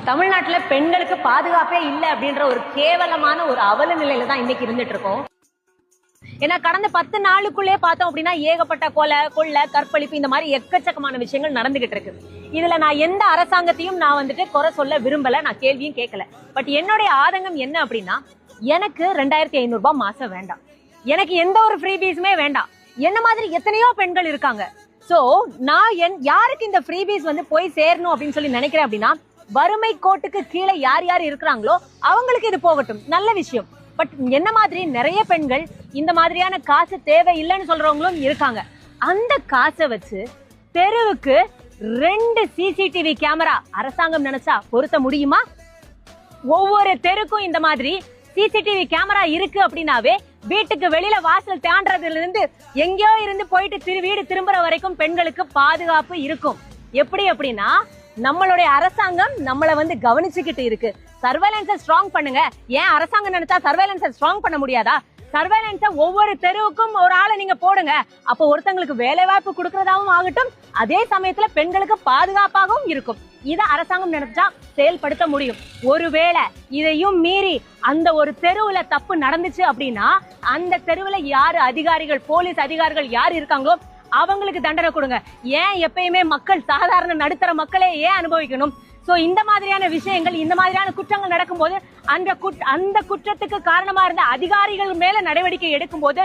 தமிழ்நாட்டுல பெண்களுக்கு பாதுகாப்பே இல்லை அப்படின்ற ஒரு கேவலமான ஒரு அவல நிலையில தான் இன்னைக்கு இருந்துட்டு இருக்கோம். ஏன்னா கடந்த 10 நாளுக்குள்ளே பார்த்தோம் அப்படின்னா ஏகப்பட்ட கொள்ளை கற்பழிப்பு இந்த மாதிரி எக்கச்சக்கமான விஷயங்கள் நடந்துகிட்டு இருக்கு. இதுல நான் எந்த அரசாங்கத்தையும் நான் குறை சொல்ல விரும்பல, நான் கேள்வியும் கேட்கல. பட் என்னுடைய ஆதங்கம் என்ன அப்படின்னா, எனக்கு 2500 ரூபாய் மாசம் வேண்டாம், எனக்கு எந்த ஒரு ஃப்ரீ பீஸுமே வேண்டாம். என்ன மாதிரி எத்தனையோ பெண்கள் இருக்காங்க. சோ நான் யாருக்கு இந்த ஃப்ரீ பீஸ் போய் சேரணும் அப்படின்னு சொல்லி நினைக்கிறேன் அப்படின்னா, வறுமை கோட்டுக்கு கீழே யார் யார் இருக்கிறாங்களோ அவங்களுக்கு இது போகட்டும், நல்ல விஷயம். பட் என்ன மாதிரி நிறைய பெண்கள் இந்த மாதிரியான காசு தேவை இல்லைன்னு சொல்றவங்களும் இருக்காங்க. அந்த காசை வச்சு தெருவுக்கு 2 சிசிடிவி கேமரா அரசாங்கம் நினைச்சா பொருத்த முடியுமா? ஒவ்வொரு தெருக்கும் இந்த மாதிரி சிசிடிவி கேமரா இருக்கு அப்படின்னாவே வீட்டுக்கு வெளியில வாசல் தாண்டறதுல இருந்து எங்கேயோ இருந்து போயிட்டு வீடு திரும்புற வரைக்கும் பெண்களுக்கு பாதுகாப்பு இருக்கும். எப்படி அப்படின்னா, நம்மளுடைய அரசாங்கம் நம்மளை கவனிச்சுக்கிட்டு இருக்கு. சர்வேலன்ஸை ஸ்ட்ராங் பண்ணுங்க. ஏன் அரசாங்கம் நினைச்சா சர்வேலன்ஸை ஸ்ட்ராங் பண்ண முடியாதா? சர்வேலன்ஸை ஒவ்வொரு தெருவுக்கும் ஒரு ஆளை நீங்க போடுங்க. அப்போ ஒருத்தங்களுக்கு வேலை வாய்ப்பு கொடுக்கறதாவும் ஆகட்டும், அதே சமயத்துல பெண்களுக்கு பாதுகாப்பாகவும் இருக்கும். இதை அரசாங்கம் நினைச்சா செயல்படுத்த முடியும். ஒருவேளை இதையும் மீறி அந்த ஒரு தெருவுல தப்பு நடந்துச்சு அப்படின்னா, அந்த தெருவுல யாரு அதிகாரிகள், போலீஸ் அதிகாரிகள் யார் இருக்காங்களோ அவங்களுக்கு தண்டனை கொடுங்க. ஏன் எப்பயுமே மக்கள், சாதாரண நடுத்தர மக்களே ஏன் அனுபவிக்கணும்? சோ இந்த மாதிரியான விஷயங்கள், இந்த மாதிரியான குற்றங்கள் நடக்கும்போது அந்த குற்றத்துக்கு காரணமா இருந்த அதிகாரிகள் மேல நடவடிக்கை எடுக்கும் போது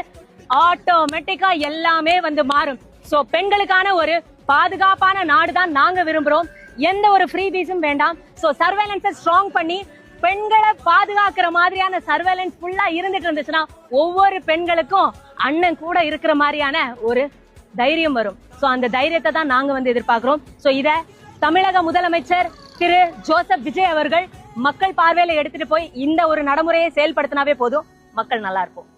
ஆட்டோமேட்டிக்கா எல்லாமே மாறும். சோ பெண்களுக்கான ஒரு பாதுகாப்பான நாடு தான் நாங்க விரும்புறோம். எந்த ஒரு ஃப்ரீ பீஸும் வேண்டாம். சோ சர்வேலன்ஸை ஸ்ட்ராங் பண்ணி பெண்களை பாதுகாக்கிற மாதிரியான சர்வேலன்ஸ் ஃபுல்லா இருந்துட்டு இருந்துச்சுன்னா ஒவ்வொரு பெண்களுக்கும் அண்ணன் கூட இருக்கிற மாதிரியான ஒரு தைரியம் வரும். சோ அந்த தைரியத்தை தான் நாங்க எதிர்பார்க்கிறோம். சோ இத தமிழக முதலமைச்சர் திரு ஜோசப் விஜய் அவர்கள் மக்கள் பார்வையில எடுத்துட்டு போய் இந்த ஒரு நடைமுறையை செயல்படுத்தினாவே போதும், மக்கள் நல்லா இருப்போம்.